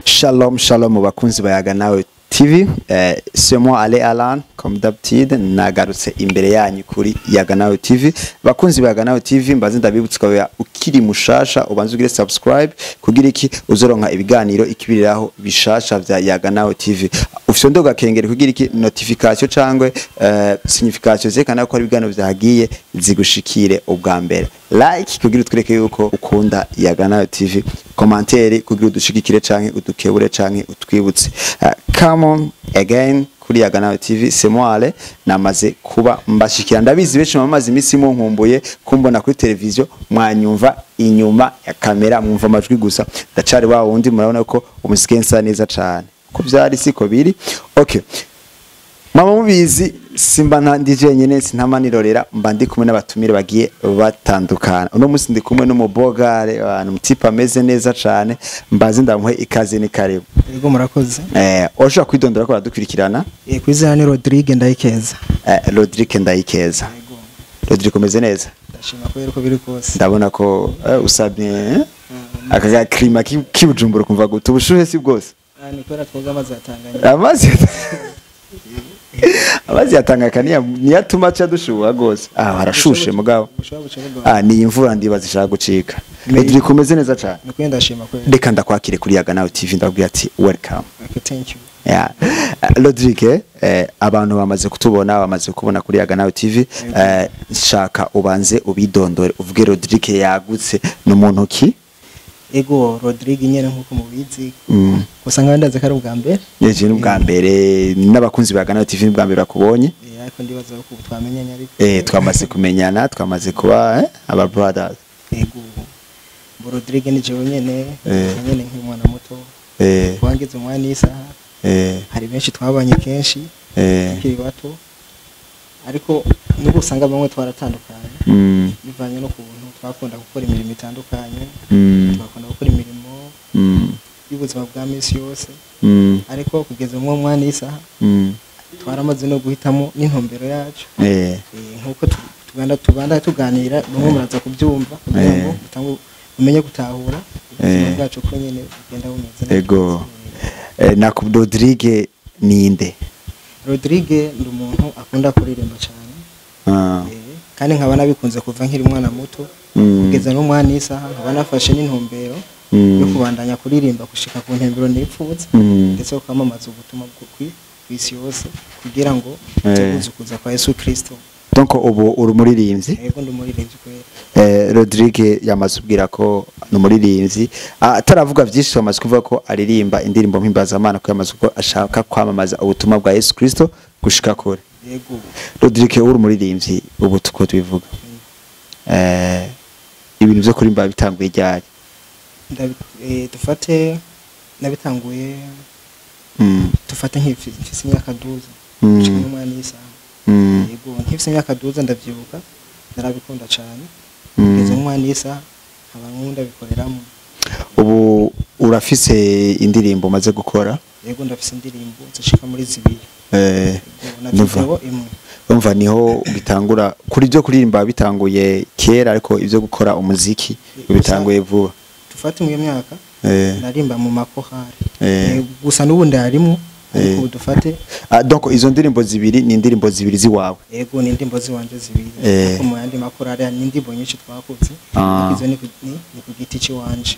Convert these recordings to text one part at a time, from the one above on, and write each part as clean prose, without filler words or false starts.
Shalom, shalom bakunzi bayaga nawe TV. C'est moi Ale Alan comme d'habitude nagarutse imbere yanyu kuri Yaga nawe TV. Bakunzi bayaga nawe TV mbaze ndabibutsa ukiri mushasha ubanze ugire subscribe kugira iki uzoronka ibiganiro ikibiriraho bishasha vya Yaga nawe TV. Ufite ndoga kengere kugira iki notification cangwe signification zekana ko ari ibiganiro vyagiye zigushikire ubwa mbere. Like kugira utwereke yuko ukunda Yaga nawe TV. Commentaire kugira udushigikire canke udukebure canke utwibutse. Come on again kuri Yaga nawe TV. C'est moi Ale namaze kuba mbashikira ndabizi benshi mamaze imisi mu nkumbuye kumbona kuri televiziyo mwanyumva inyuma ya kamera mwumva amajwi gusa ndacari wa wundi murabona ko umuziki nsa neza cane ko byari siko biri. Okay, mama mubizi simba nta DJ nyene sintamanirorera mba ndi kumwe n'abatumire bagiye batandukana. Uno musi ndi kumwe n'umubogare abantu mutipa ameze neza cane mbazi ndamuhe ikaze ni karibu. Yego murakoze. Oshaka kwidondora ko badukurikirana. Kwizera ni Rodrigue Ndayikeza. Rodrigue Ndayikeza. Yego. Rodrigue umeze neza? Ndashima ko biri kose. Ndabona ko usabye akaga klima kibujumbura kumva gutu ubushuhe si bwose. Ni kwera twoga amazi yatanganya. Amazi yatangaka niyatuma cha dushuha gose. Harashushe mugabo. Ni imvura ndibaza ishaka gucika. Rodrigue umeze neza cyane. Niko ndashima ko. Reka ndakwakire kuri Yaga nawe TV ndabwira ati welcome. Okay, thank you. Yeah. Rodrigue abantu bamaze kutubona bamaze kubona kuri Yaga nawe TV. Nshaka ubanze ubidondore uvuge Rodrigue yagutse n'umuntu ki? Ego Rodrigue nyene nkuko mubizi. Usanga ndaze kari ubwa mbere. Yeje n'ubwa mbere n'abakunzi ba Yaga nawe TV n'ubwa mbere bakubonye. Ariko ndibaza ko twamenyanye ariko. Twamaze kumenyana twamaze kuba aba brothers. Ego Rodrigue ni jewe nyene nk'umwana muto. Wangize umwanya isaha. Hari benshi twabanye kenshi. Kiri bato. Ariko nuko usanga bamwe twaratandukanye. Bivanye no kubuntu twakunda gukora imirimo itandukanye. Twakunda gukora imirimo y'ubuzima bwa misi yose. Ariko kugeza mu mwana isaha twaramaze no guhitamo n'intumbero yacu. Nkuko tuganda tuganira bamwe muraza kubyumva kugira ngo mutangu umenye gutahura ubuzima bwacu ko nyene bugenda bumeze. Ego na Rodrigue ninde? Rodrigue ndi umuntu akunda kuririmba cyane. Kandi nkaba nabikunze kuva nkiri umwana muto kugeza no mwana isaha nkaba nafashe n'intumbero yo kubandanya kuririmba gushika ku ntembero nipfuza ndetse ukamamaza ubutumwa kw'isi yose kugira ngo tubuze kuza kwa Yesu Kristo. Donc ubu uri muririmbyi? Yego ndi muririmbyi kwera. Rodrigue yamaze ubwira ko no muririmbyi ataravuga byinshi amaze kuvuga ko aririmba indirimbo mpimbaza Imana ko yamaze ko ashaka kwamamaza ubutumwa bwa Yesu Kristo gushika kure. Yego Rodrigue uri muririmbyi ubu tuko tubivuga. Ibintu byo kurimba bitanguye ryari? Dufate nabitanguye dufate nk'ifise imyaka 12 cyangwa umwana isaha. Yego nk'ifise imyaka 12 ndavyibuka narabikunda cyane. Kugeza umwana isaha abankunda bikoreramo. Ubu urafise indirimbo maze gukora? Yego ndafise indirimbo zishika muri zibiri. Umva niho bitangura kuri byo kuririmba bitanguye kera ariko ivyo gukora umuziki bitanguye vuba. Tufate mu myaka narimba mu makohari. Gusa n'ubundi harimo ariko dufate donc izo ndirimbo zibiri ni indirimbo zibiri ziwawe? Yego ni indirimbo ziwanje zibiri. Ariko mu yandi makorari ni indirimbo nyinshi twakoze. Izo ni ku giti cy'iwanje.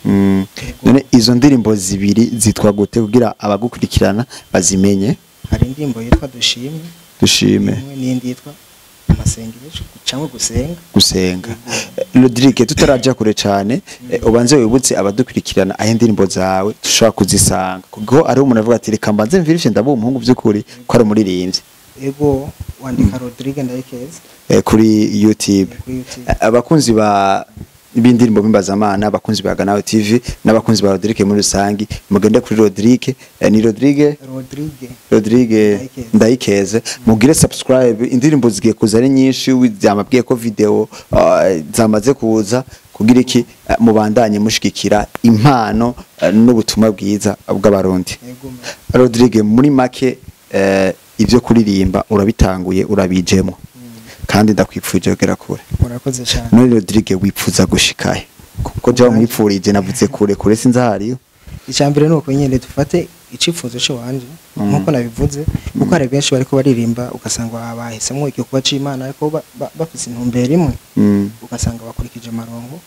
None izo ndirimbo zibiri zitwa gute kugira abagukurikirana bazimenye? Hari indirimbo yitwa Dushime. Dushime. N'indi yitwa amasengesho cyangwa gusenga. Rodrigue tutaraja kure cyane ubanze wibutse abadukurikirana aho indirimbo zawe dushobora kuzisanga kuko ari umuntu avuga ati reka mbanze mvirifye ndabo umuhungu by'ukuri ko ari umuririmbyi. Ego wandika Rodrigue Ndayikeza kuri YouTube. Abakunzi ba ibindirimbo bimbazamana abakunzi ba Ganawe TV n'abakunzi ba Rodrigue muri rusangi mugende kuri Rodrigue ni Rodrigue Ndayikeze mugire subscribe. Indirimbo zigiye kuza ari nyinshi byamabwiye ko video zamaze kuza kugira iki mubandanye mushikikira impano n'ubutumwa bwiza bw'abarundi. Rodrigue muri make ibyo kuririmba urabitanguye urabijemo kandi ndakwipfuje kugera kure. Murakoze cyane. None Rodrigue wipfuza gushikaye kuko je mwipfurije navuze kure sinzahariyo. Icyambere nuko nyene dufate icifuzo cyo wanje nkuko nabivuze kuko hari benshi bariko baririmba ugasanga bahisemo icyo kuba c'Imana ariko bafise intumbero imwe ugasanga bakurikije marongo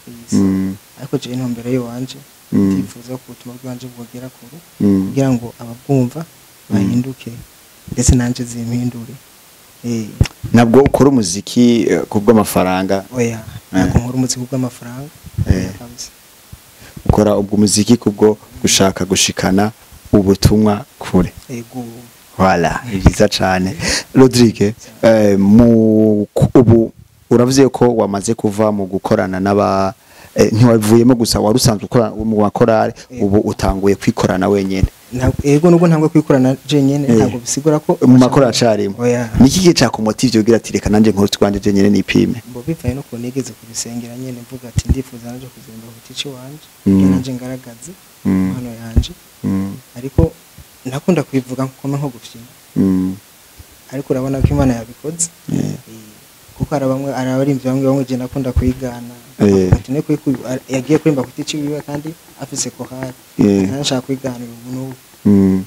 ariko je intumbero yo wanje ndifuza ko ubutumwa bwanje bwogera kure kugira ngo ababwumva bahinduke ndetse nanje zimpindure. Nabwo ukora umuziki kubw'amafaranga? Oya nako nkora umuziki kubw'amafaranga. Ukora ubwo muziki kubwo gushaka gushikana ubutumwa kure. Ego voilà byiza cyane. Rodrigue ubu uravuze ko wamaze kuva mu gukorana n'aba ntiwavuyemo gusa warusanzwe ukora mu bakorale ubu utanguye kwikorana wenyene? Ego nubwo ntangwe kwikorana je nyene ntabwo bisigura ko mu makora acarimo. Niki gihe cya kumotive ugira ati reka nanje nkuru twanje je nyene nipime? Mbo bivaye no kunigeze kubisengera nyene mvuga ati ndifuza nanje kuzimba kutici wanje nanje ngaragaze hano yanje ariko nakunda kwivuga nko gufyina ariko urabona ko Imana yabikoze kuko arabarimvye bamwe je nakunda kwigana atine yagiye kurimba kutici wiwe kandi afise ko hari nashaka kwigana umuntu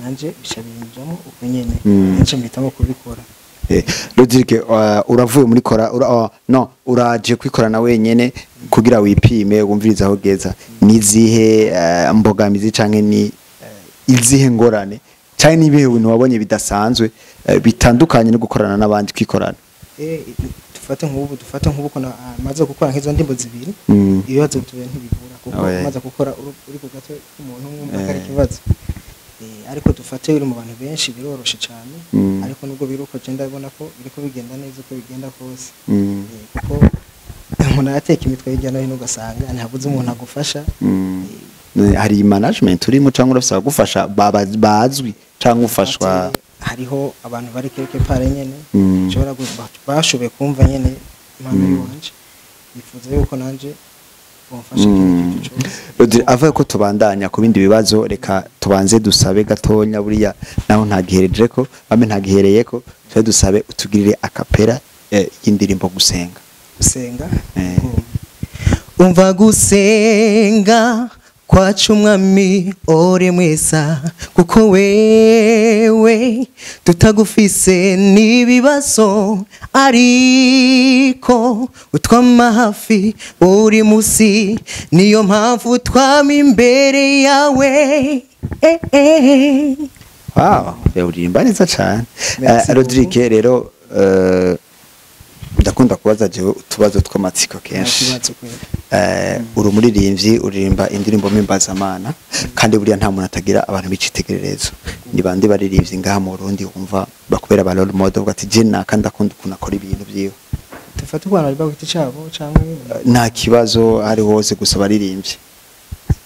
nanje bishabirijamo uko nyene nje mpitamo kubikora. Rodrigue uravuye muri kora no uraje kwikorana wenyene kugira wipime wumviriza aho geza nizihe mbogamizi canke ni izihe ngorane cyane nibihe bintu wabonye bidasanzwe bitandukanye no gukorana n'abandi kwikorana? Dufate nk'ubu ko maze gukora nk'izo ndimbo zibiri ibibazo bitube ntibivura kuko maze gukora uri ku gato umuntu umwe akari kibazo ariko dufate uri mu bantu benshi biroroshe cyane ariko nubwo biruko je ndabona ko biriko bigenda neza uko bigenda kose kuko umuntu ateka imitwe y'ijya no hino ugasanga ntabuze umuntu agufasha. Hari management urimo cyangwa urasaba gufasha bazwi cyangwa ufashwa? Hariho abantu bari quelque part nyene cyo bashoboye kumva nyene impano y'wanje bifuza yuko nanje bomfasha kintu cyose. Avuye ko tubandanya ku bindi bibazo reka tubanze dusabe gatonya buriya naho ntagihereje ko bame ntagihereye ko twe dusabe utugirire akapera y'indirimbo gusenga. Umva gusenga kwacu mwami ore mwesa kuko wewe tutagufise nibibazo ariko utwama hafi uri musi niyo mpamvu twama imbere yawe. Wow uririmba neza cyane. Rodrigue rero ndakunda kubaza je utubazo tw'amatsiko kenshi. Uri umuririmbyi uririmba indirimbo mpimbazamana kandi buriya nta muntu atagira abantu bicitegererezo. Ni bande baririmbyi ngaha mu Burundi wumva bakubera ba role model ugati je naka ndakunda kunakora ibintu byiwe? Dufate ubwana ari bagiti cyabo cyangwa nta kibazo ari hose gusa baririmbyi.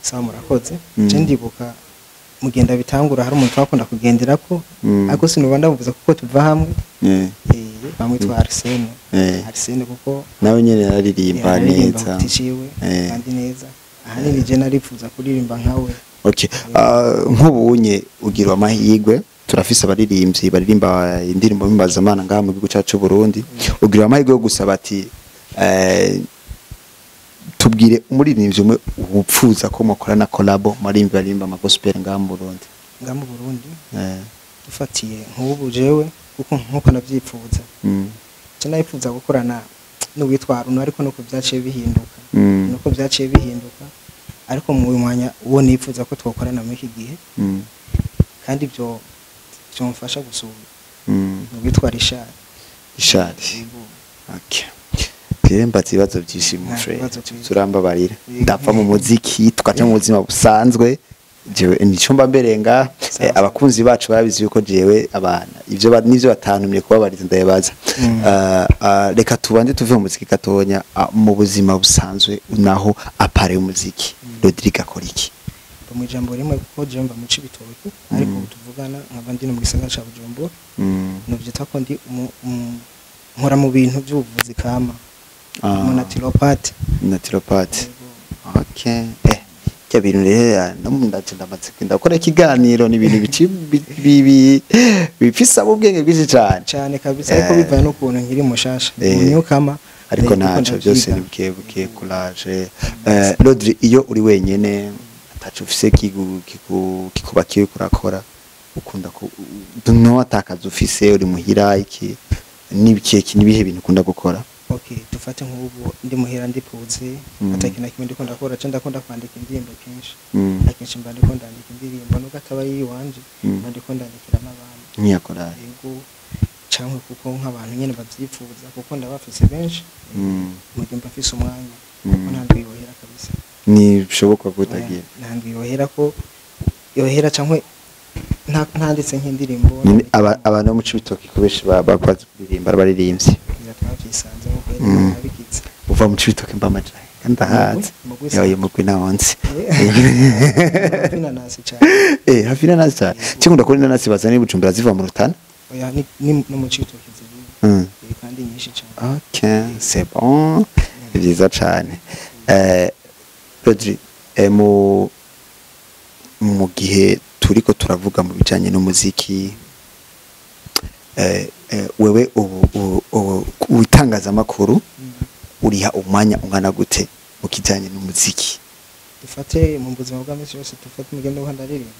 Sawa murakoze. Je ndibuka mugenda bitangura hari umuntu wakunda kugendera ko ariko sinubanda muvuza kuko tuva hamwe bamwitwa Arsene kuko nawe nyene aririmba neza kandi neza ahanini je narifuza kuririmba nkawe. Okay nk'ubunye ugira amahirwe turafise abaririmbyi baririmba indirimbo mpimbazamana ngaha mu gihugu cyacu Burundi ugira amahirwe yo gusaba ati tubwire umuririmbyi umwe upfuza ko mukorana collabo marimbi barimba ama gospel ngaha mu Burundi? Dufatiye nk'ubu jewe kuko nkuko navyipfuza je nayifuza gukorana n'uwitwa Runo ariko nuko byaciye bihinduka ariko mu mwanya uwo nifuza ko twokorana muri iki gihe kandi byo mfasha gusura n'uwitwa Richard. Okay. Kiremba zibazo byishimo friend. Turambabarira. Ndapfa mu muziki tukaca mu buzima busanzwe. Jewe nicomba mberenga abakunzi bacu barabizi yuko jewe abana ivyo nivyo batantumye kubabariza ndayebaza. Reka tubande tuve mu muziki gatonya mu buzima busanzwe naho apare umuziki. Rodrigue akora iki? Mu ijambo rimwe kuko je mba mu Cibitoke ariko tuvugana nk'abandi no mu gisagara ca Bujumbura. No vyita ko ndi nkora mu bintu by'ubuvuzi kama. Naturopathe. Okay. Kya bintu rero ndaje ndakora ikiganiro ni ibintu bifisa ubwenge bwinshi cyane kabisa ariko bivaye no kuntu nkiri mushasha nyukama ariko ntaco byose nibwiye courage. Rodri iyo uri wenyene atacu ufise kikubakiye kurakora ukunda ko no atakaza ufise uri muhira iki nibihe bintu ukunda gukora? Okay, dufate nk'ubu ndi muhira ndipuze atakina kimwe ndiko ndakora cyangwa ndakunda kwandika indirimbo kenshi akenshi mba ndiko ndandika indirimbo nuko ataba yiwanje mba ndiko ndandikira n'abandi nyakora yego cyangwa kuko nk'abantu nyene bavyifuza kuko ndabafise benshi mu gihe mbafise umwanya kuko ntabwo yohera kabisa ni bishoboka kutagira ntabwo yohera ko yohera cyangwa ntanditse nk'indirimbo abantu mu Cibitoke kubeshi bakwaze kuririmba baririmbye twabisanze nk'uko yabigize uva mu Cibitoke mba majaye ndahaze yayo mu kwinawonse inanasi cyane hafi inanasi cyane kikunda ko inanasi bazana Bujumbura ziva mu Rutana oya ni no mu Cibitoke ziri kandi nyinshi cyane. Okay, c'est bon. Byiza cyane. Rodri mu gihe turiko turavuga mu bijanye n'umuziki wewe ubitangazamakuru uriha umwanya ungana gute mu kijanye n'umuziki? Dufate mu buzima bwa misi yose dufate mugende wandaririmba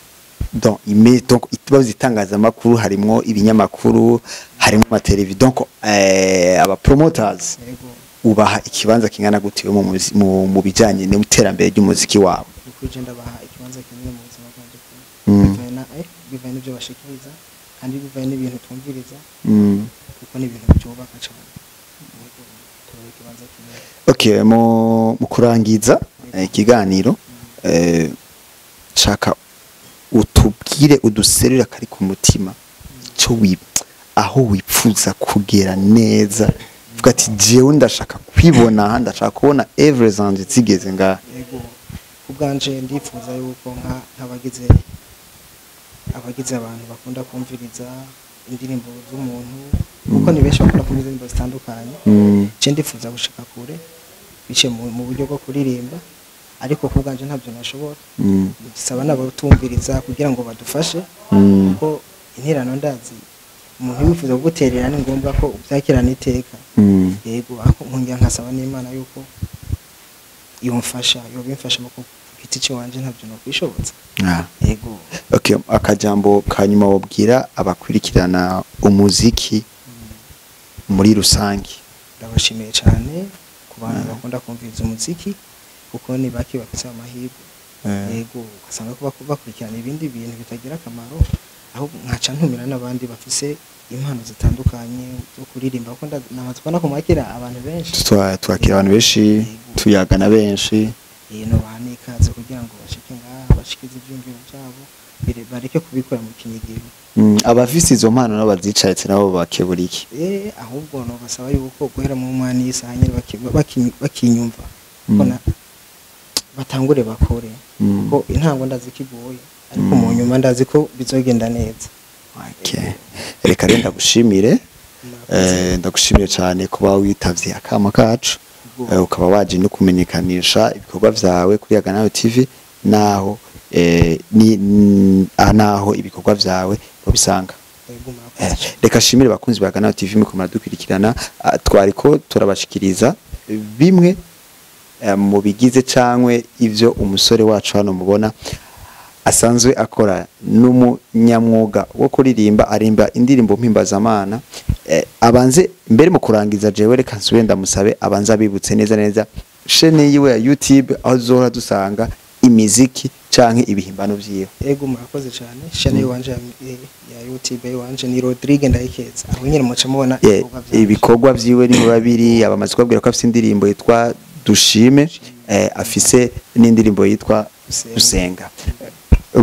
donc itubazo itangazamakuru harimo ibinyamakuru harimo amateleviziyo donc aba promoters ubaha ikibanza kingana gute mu bijanye n'iterambere ry'umuziki wawe? Kugenda baha ikibanza kinini mu buzima bwanje bivaye n'ibyo bashikiriza kandi bivaye n'ibintu twumviriza kuko ni ibintu byubaka cyane. Okay, mu kurangiza ikiganiro chaka utubwire uduserera kari ku mutima cyo aho wipfuza kugera neza vuga ati jewe ndashaka kwibona ndashaka kubona everything zigeze nga ubwanje ndifuza yuko nk'abagize abantu bakunda kumviriza indirimbo z'umuntu kuko ni benshi bakunda kumviriza indirimbo zitandukanye je ndifuza gushika kure bice mu buryo bwo kuririmba ariko kubwanje ntabyo nashobora bisaba n'abatumviriza kugira ngo badufashe kuko interano ndazi umuntu wifuza guterera ni ngombwa ko ubyakirana iteka yego aho nkungira nkasaba n'Imana yuko yomfasha yobimfasha mu giti cyo wanje ntabyo no kwishobotsa yego. Okay, akajambo kanyuma wabwira abakurikirana umuziki muri rusangi? Ndabashimiye cyane ku bantu bakunda kumviriza umuziki kuko ni baki bafite amahirwe yego ugasanga ko bakurikirana ibindi bintu bitagira akamaro aho nkaca ntumira n'abandi bafise impano zitandukanye zo kuririmba kuko namatwana ko makira abantu benshi twakira abantu benshi tuyagana benshi no banikaze kugira ngo bashike ngaha bashikize ibyumviro byabo bareke kubikora mu kinyigiro. Abafise izo mpano no bazicaritse nabo bakeburiki ahubwo no basaba yuko guhera mu mwanya y'isahanye bakinyumva kona batangure bakore ko intango ndazikigoye ariko mu nyuma ndazi ko bizogenda neza. Okay, reka renda gushimire ndagushimire cyane kuba witavye akama kacu ukaba waje no kumenyekanisha ibikorwa vyawe kuri Yaganawe TV naho naho ibikorwa vyawe babisanga. Reka shimire bakunzi ba Yaganawe TV mukomara dukurikirana twariko turabashikiriza bimwe mu bigize cankwe ivyo umusore wacu hano mubona asanzwe akora n'umunyamwuga wo kuririmba arimba indirimbo mpimbazamana. Abanze mbere mu kurangiza jewe reka nsubire ndamusabe abanza bibutse neza chaîne yiwe ya YouTube aho zohora dusanga imiziki canke ibihimbano vyiwe. Yego murakoze cyane. Channel wanje ya YouTube wanje ni Rodrigue Ndayikeza. Aho nyine muca mubona ibikorwa vyiwe ni babiri abamaze kubabwira ko afite indirimbo yitwa Dushime afise n'indirimbo yitwa Gusenga.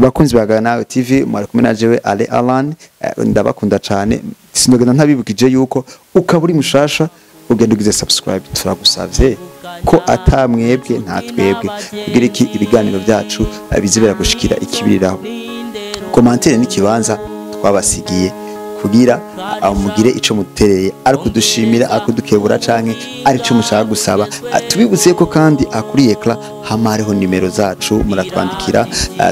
Bakunzi bagana TV mwari kumwe na jewe Ale Alan ndabakunda cyane sinogenda ntabibukije yuko ukaburi mushasha ugenda ugize subscribe turagusavye ko atamwebwe nta twebwe kugira iki ibiganiro byacu bizibera gushikira ikibiriraho commentaire n'ikibanza twabasigiye kugira amugire ico mutereye ari kudushimira akudukebura canke ari cyo mushaka gusaba tubibutse ko kandi akuri ecran hamareho nimero zacu muratwandikira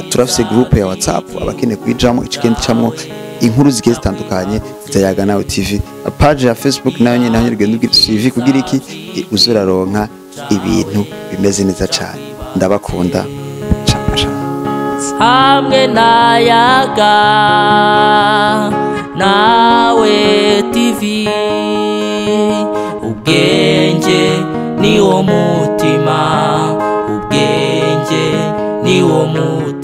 turafise group ya WhatsApp abakene kwijamo ikigende camwo inkuru zigiye zitandukanye zayaga nawe TV page ya Facebook nayo nyine nayo rugendo TV kugira iki uzuraronka ibintu bimeze neza cyane ndabakunda hamwe nayaga nawe TV ubwenge niwo mutima ubwenge niwo mutima